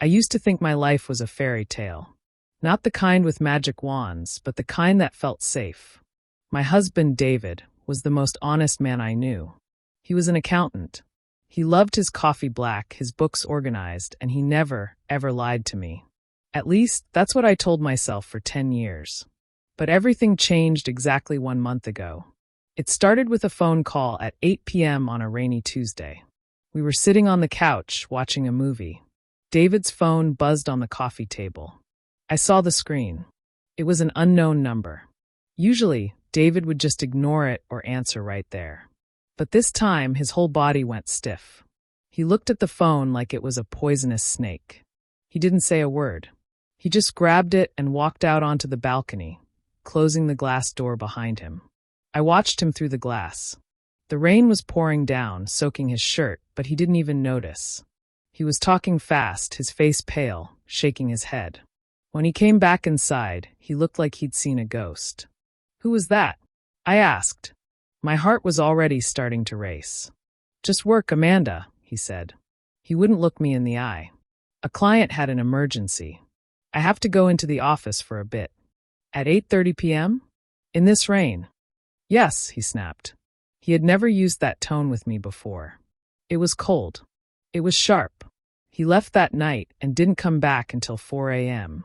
I used to think my life was a fairy tale. Not the kind with magic wands, but the kind that felt safe. My husband, David, was the most honest man I knew. He was an accountant. He loved his coffee black, his books organized, and he never, ever lied to me. At least, that's what I told myself for 10 years. But everything changed exactly 1 month ago. It started with a phone call at 8 p.m. on a rainy Tuesday. We were sitting on the couch, watching a movie. David's phone buzzed on the coffee table. I saw the screen. It was an unknown number. Usually, David would just ignore it or answer right there. But this time, his whole body went stiff. He looked at the phone like it was a poisonous snake. He didn't say a word. He just grabbed it and walked out onto the balcony, closing the glass door behind him. I watched him through the glass. The rain was pouring down, soaking his shirt, but he didn't even notice. He was talking fast, his face pale, shaking his head. When he came back inside, he looked like he'd seen a ghost. "Who was that?" I asked. My heart was already starting to race. "Just work, Amanda," he said. He wouldn't look me in the eye. "A client had an emergency. I have to go into the office for a bit." "At 8:30 p.m.? In this rain?" "Yes," he snapped. He had never used that tone with me before. It was cold. It was sharp. He left that night and didn't come back until 4 a.m.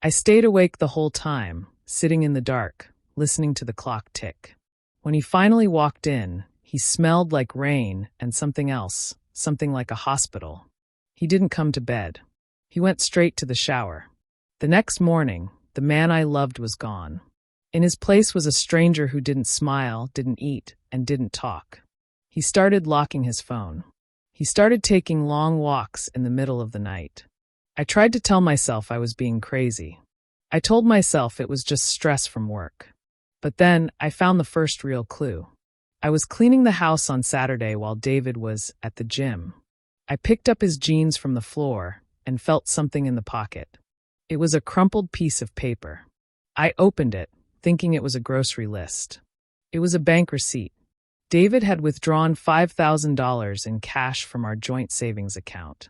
I stayed awake the whole time, sitting in the dark, listening to the clock tick. When he finally walked in, he smelled like rain and something else, something like a hospital. He didn't come to bed. He went straight to the shower. The next morning, the man I loved was gone. In his place was a stranger who didn't smile, didn't eat, and didn't talk. He started locking his phone. He started taking long walks in the middle of the night. I tried to tell myself I was being crazy. I told myself it was just stress from work. But then I found the first real clue. I was cleaning the house on Saturday while David was at the gym. I picked up his jeans from the floor and felt something in the pocket. It was a crumpled piece of paper. I opened it, thinking it was a grocery list. It was a bank receipt. David had withdrawn $5,000 in cash from our joint savings account.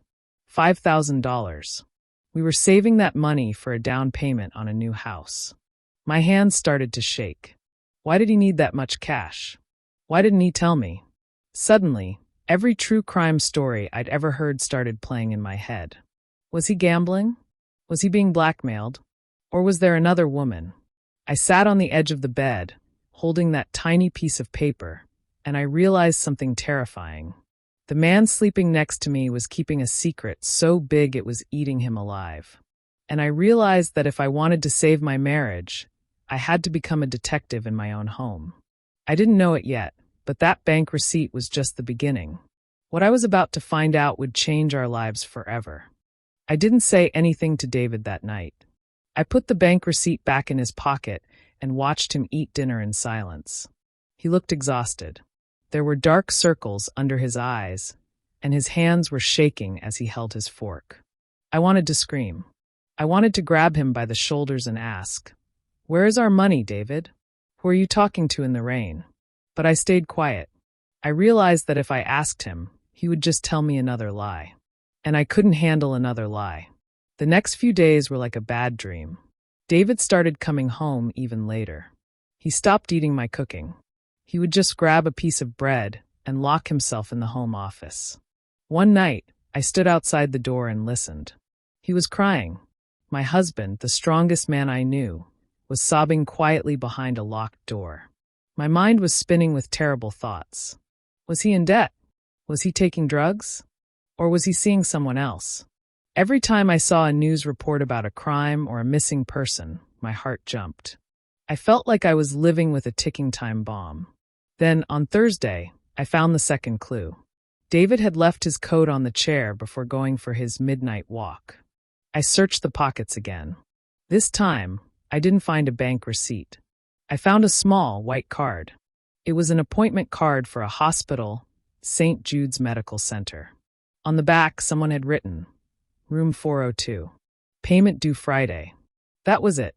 $5,000. We were saving that money for a down payment on a new house. My hands started to shake. Why did he need that much cash? Why didn't he tell me? Suddenly, every true crime story I'd ever heard started playing in my head. Was he gambling? Was he being blackmailed? Or was there another woman? I sat on the edge of the bed, holding that tiny piece of paper, and I realized something terrifying. The man sleeping next to me was keeping a secret so big it was eating him alive. And I realized that if I wanted to save my marriage, I had to become a detective in my own home. I didn't know it yet, but that bank receipt was just the beginning. What I was about to find out would change our lives forever. I didn't say anything to David that night. I put the bank receipt back in his pocket and watched him eat dinner in silence. He looked exhausted. There were dark circles under his eyes, and his hands were shaking as he held his fork. I wanted to scream. I wanted to grab him by the shoulders and ask, "Where is our money, David? Who are you talking to in the rain?" But I stayed quiet. I realized that if I asked him, he would just tell me another lie. And I couldn't handle another lie. The next few days were like a bad dream. David started coming home even later. He stopped eating my cooking. He would just grab a piece of bread and lock himself in the home office. One night, I stood outside the door and listened. He was crying. My husband, the strongest man I knew, was sobbing quietly behind a locked door. My mind was spinning with terrible thoughts. Was he in debt? Was he taking drugs? Or was he seeing someone else? Every time I saw a news report about a crime or a missing person, my heart jumped. I felt like I was living with a ticking time bomb. Then, on Thursday, I found the second clue. David had left his coat on the chair before going for his midnight walk. I searched the pockets again. This time, I didn't find a bank receipt. I found a small, white card. It was an appointment card for a hospital, St. Jude's Medical Center. On the back, someone had written, Room 402. Payment due Friday. That was it.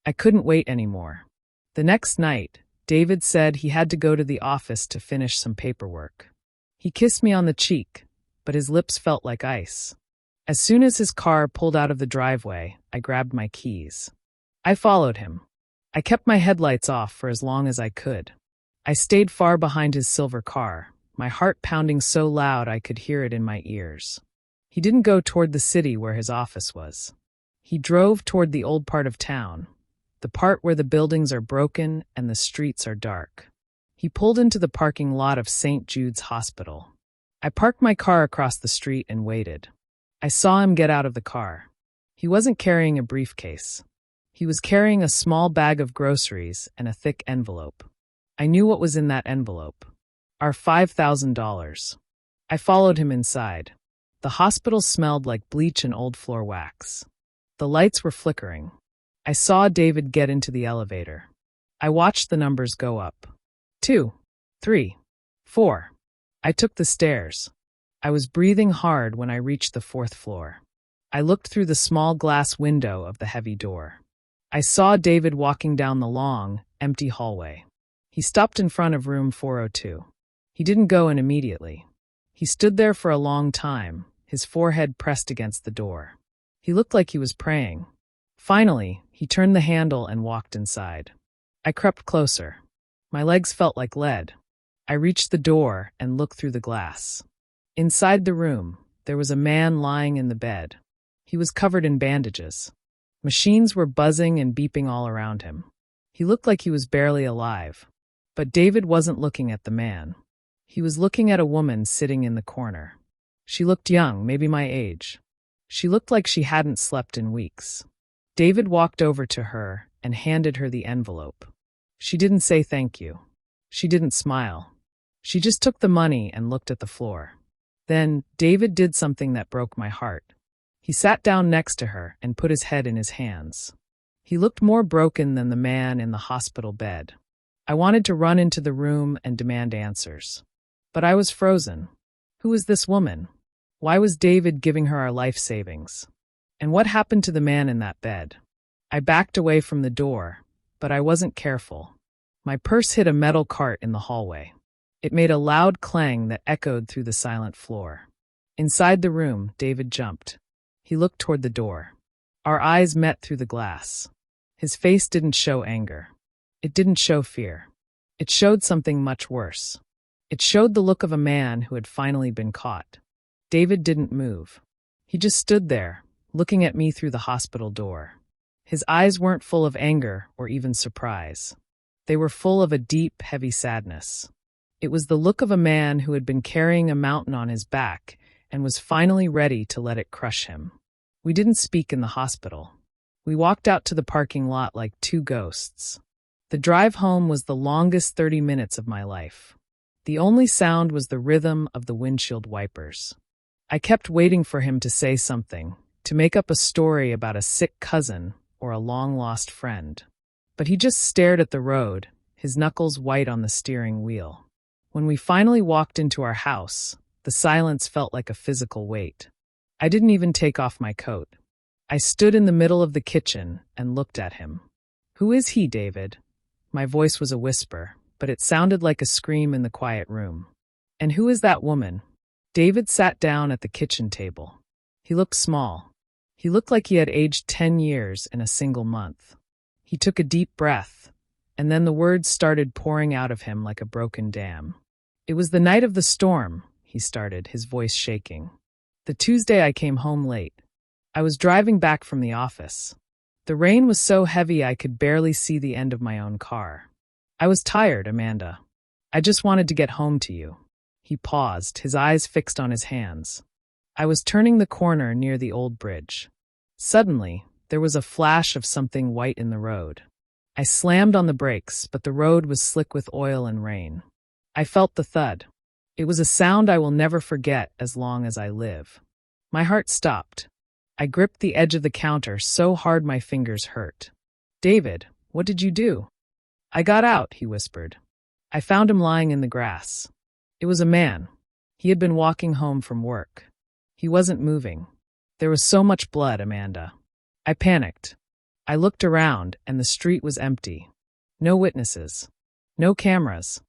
I couldn't wait anymore. The next night, David said he had to go to the office to finish some paperwork. He kissed me on the cheek, but his lips felt like ice. As soon as his car pulled out of the driveway, I grabbed my keys. I followed him. I kept my headlights off for as long as I could. I stayed far behind his silver car, my heart pounding so loud I could hear it in my ears. He didn't go toward the city where his office was. He drove toward the old part of town, the part where the buildings are broken and the streets are dark. He pulled into the parking lot of St. Jude's Hospital. I parked my car across the street and waited. I saw him get out of the car. He wasn't carrying a briefcase. He was carrying a small bag of groceries and a thick envelope. I knew what was in that envelope. Our $5,000. I followed him inside. The hospital smelled like bleach and old floor wax. The lights were flickering. I saw David get into the elevator. I watched the numbers go up. 2, 3, 4. I took the stairs. I was breathing hard when I reached the 4th floor. I looked through the small glass window of the heavy door. I saw David walking down the long, empty hallway. He stopped in front of room 402. He didn't go in immediately. He stood there for a long time, his forehead pressed against the door. He looked like he was praying. Finally, he turned the handle and walked inside. I crept closer. My legs felt like lead. I reached the door and looked through the glass. Inside the room, there was a man lying in the bed. He was covered in bandages. Machines were buzzing and beeping all around him. He looked like he was barely alive. But David wasn't looking at the man. He was looking at a woman sitting in the corner. She looked young, maybe my age. She looked like she hadn't slept in weeks. David walked over to her and handed her the envelope. She didn't say thank you. She didn't smile. She just took the money and looked at the floor. Then, David did something that broke my heart. He sat down next to her and put his head in his hands. He looked more broken than the man in the hospital bed. I wanted to run into the room and demand answers. But I was frozen. Who was this woman? Why was David giving her our life savings? And what happened to the man in that bed? I backed away from the door, but I wasn't careful. My purse hit a metal cart in the hallway. It made a loud clang that echoed through the silent floor. Inside the room, David jumped. He looked toward the door. Our eyes met through the glass. His face didn't show anger. It didn't show fear. It showed something much worse. It showed the look of a man who had finally been caught. David didn't move. He just stood there, looking at me through the hospital door. His eyes weren't full of anger or even surprise. They were full of a deep, heavy sadness. It was the look of a man who had been carrying a mountain on his back and was finally ready to let it crush him. We didn't speak in the hospital. We walked out to the parking lot like two ghosts. The drive home was the longest 30 minutes of my life. The only sound was the rhythm of the windshield wipers. I kept waiting for him to say something, to make up a story about a sick cousin or a long-lost friend. But he just stared at the road, his knuckles white on the steering wheel. When we finally walked into our house, the silence felt like a physical weight. I didn't even take off my coat. I stood in the middle of the kitchen and looked at him. "Who is he, David?" My voice was a whisper, but it sounded like a scream in the quiet room. "And who is that woman?" David sat down at the kitchen table. He looked small. He looked like he had aged 10 years in a single month. He took a deep breath, and then the words started pouring out of him like a broken dam. "It was the night of the storm," he started, his voice shaking. "The Tuesday I came home late. I was driving back from the office. The rain was so heavy I could barely see the end of my own car. I was tired, Amanda. I just wanted to get home to you." He paused, his eyes fixed on his hands. I was turning the corner near the old bridge. Suddenly, there was a flash of something white in the road. I slammed on the brakes, but the road was slick with oil and rain. I felt the thud. It was a sound I will never forget as long as I live. My heart stopped. I gripped the edge of the counter so hard my fingers hurt. "David, what did you do?" "I got out," he whispered. I found him lying in the grass. It was a man. He had been walking home from work. He wasn't moving. There was so much blood, Amanda. I panicked. I looked around, and the street was empty. No witnesses. No cameras.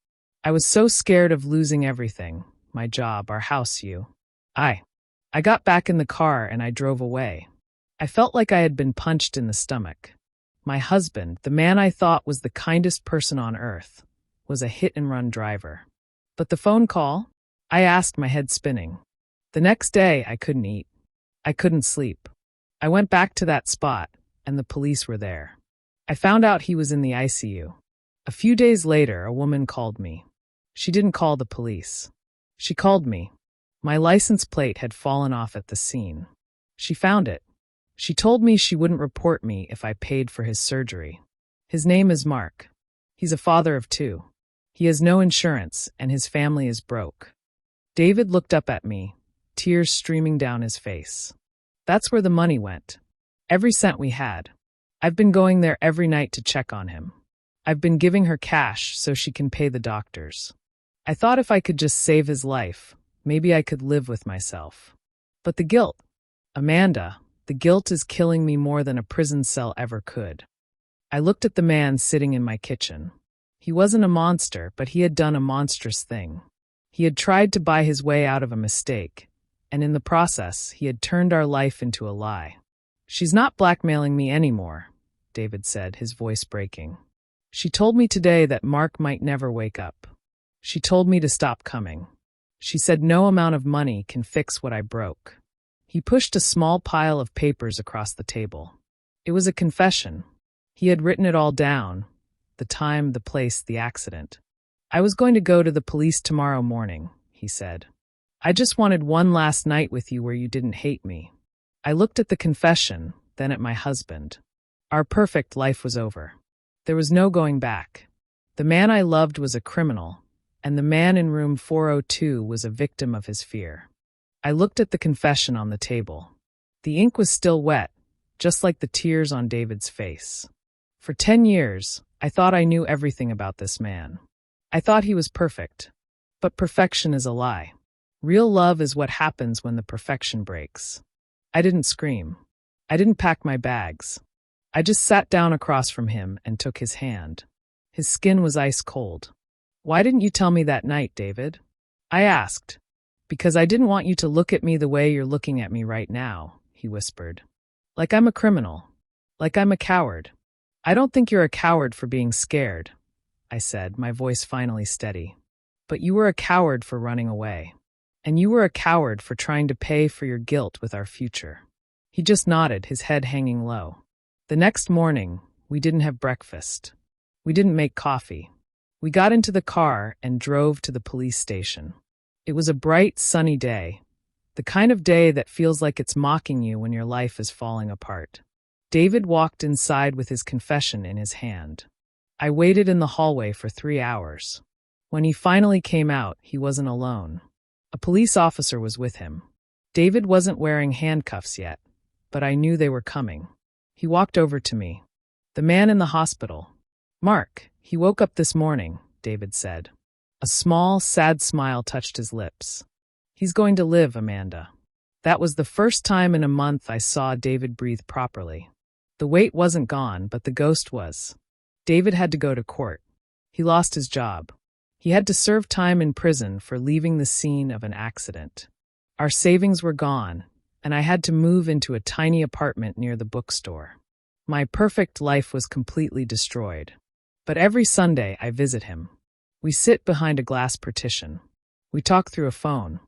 I was so scared of losing everything. My job, our house, you. I I got back in the car and I drove away. I felt like I had been punched in the stomach. My husband, the man I thought was the kindest person on earth, was a hit-and-run driver. But the phone call? I asked, my head spinning. The next day, I couldn't eat. I couldn't sleep. I went back to that spot, and the police were there. I found out he was in the ICU. A few days later, a woman called me. She didn't call the police. She called me. My license plate had fallen off at the scene. She found it. She told me she wouldn't report me if I paid for his surgery. His name is Mark. He's a father of 2. He has no insurance, and his family is broke. David looked up at me, tears streaming down his face. That's where the money went. Every cent we had. I've been going there every night to check on him. I've been giving her cash so she can pay the doctors. I thought if I could just save his life, maybe I could live with myself. But the guilt, Amanda, the guilt is killing me more than a prison cell ever could. I looked at the man sitting in my kitchen. He wasn't a monster, but he had done a monstrous thing. He had tried to buy his way out of a mistake, and in the process, he had turned our life into a lie. She's not blackmailing me anymore, David said, his voice breaking. She told me today that Mark might never wake up. She told me to stop coming. She said no amount of money can fix what I broke. He pushed a small pile of papers across the table. It was a confession. He had written it all down, the time, the place, the accident. I was going to go to the police tomorrow morning, he said. I just wanted one last night with you where you didn't hate me. I looked at the confession, then at my husband. Our perfect life was over. There was no going back. The man I loved was a criminal, and the man in room 402 was a victim of his fear. I looked at the confession on the table. The ink was still wet, just like the tears on David's face. For 10 years, I thought I knew everything about this man. I thought he was perfect. But perfection is a lie. Real love is what happens when the perfection breaks. I didn't scream. I didn't pack my bags. I just sat down across from him and took his hand. His skin was ice cold. Why didn't you tell me that night, David? I asked. Because I didn't want you to look at me the way you're looking at me right now, he whispered. Like I'm a criminal. Like I'm a coward. I don't think you're a coward for being scared, I said, my voice finally steady. But you were a coward for running away. And you were a coward for trying to pay for your guilt with our future. He just nodded, his head hanging low. The next morning, we didn't have breakfast. We didn't make coffee. We got into the car and drove to the police station. It was a bright, sunny day, the kind of day that feels like it's mocking you when your life is falling apart. David walked inside with his confession in his hand. I waited in the hallway for 3 hours. When he finally came out, he wasn't alone. A police officer was with him. David wasn't wearing handcuffs yet, but I knew they were coming. He walked over to me. The man in the hospital. Mark, he woke up this morning, David said. A small, sad smile touched his lips. He's going to live, Amanda. That was the first time in a month I saw David breathe properly. The weight wasn't gone, but the ghost was. David had to go to court. He lost his job. He had to serve time in prison for leaving the scene of an accident. Our savings were gone, and I had to move into a tiny apartment near the bookstore. My perfect life was completely destroyed. But every Sunday I visit him. We sit behind a glass partition. We talk through a phone.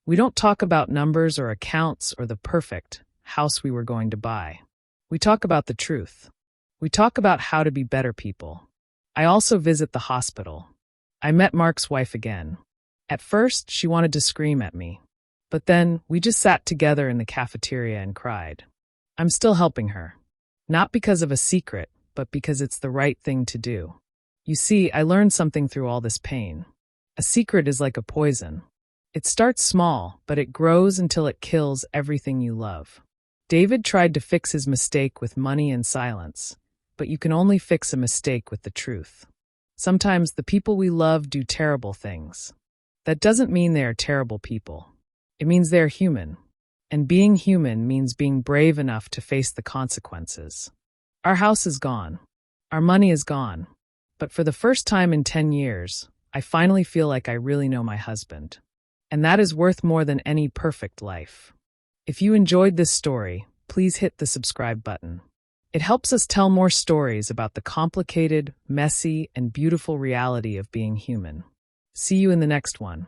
We don't talk about numbers or accounts or the perfect house we were going to buy. We talk about the truth. We talk about how to be better people. I also visit the hospital. I met Mark's wife again. At first, she wanted to scream at me. But then, we just sat together in the cafeteria and cried. I'm still helping her. Not because of a secret, but because it's the right thing to do. You see, I learned something through all this pain. A secret is like a poison. It starts small, but it grows until it kills everything you love. David tried to fix his mistake with money and silence, but you can only fix a mistake with the truth. Sometimes the people we love do terrible things. That doesn't mean they are terrible people. It means they are human. And being human means being brave enough to face the consequences. Our house is gone. Our money is gone. But for the first time in 10 years, I finally feel like I really know my husband. And that is worth more than any perfect life. If you enjoyed this story, please hit the subscribe button. It helps us tell more stories about the complicated, messy, and beautiful reality of being human. See you in the next one.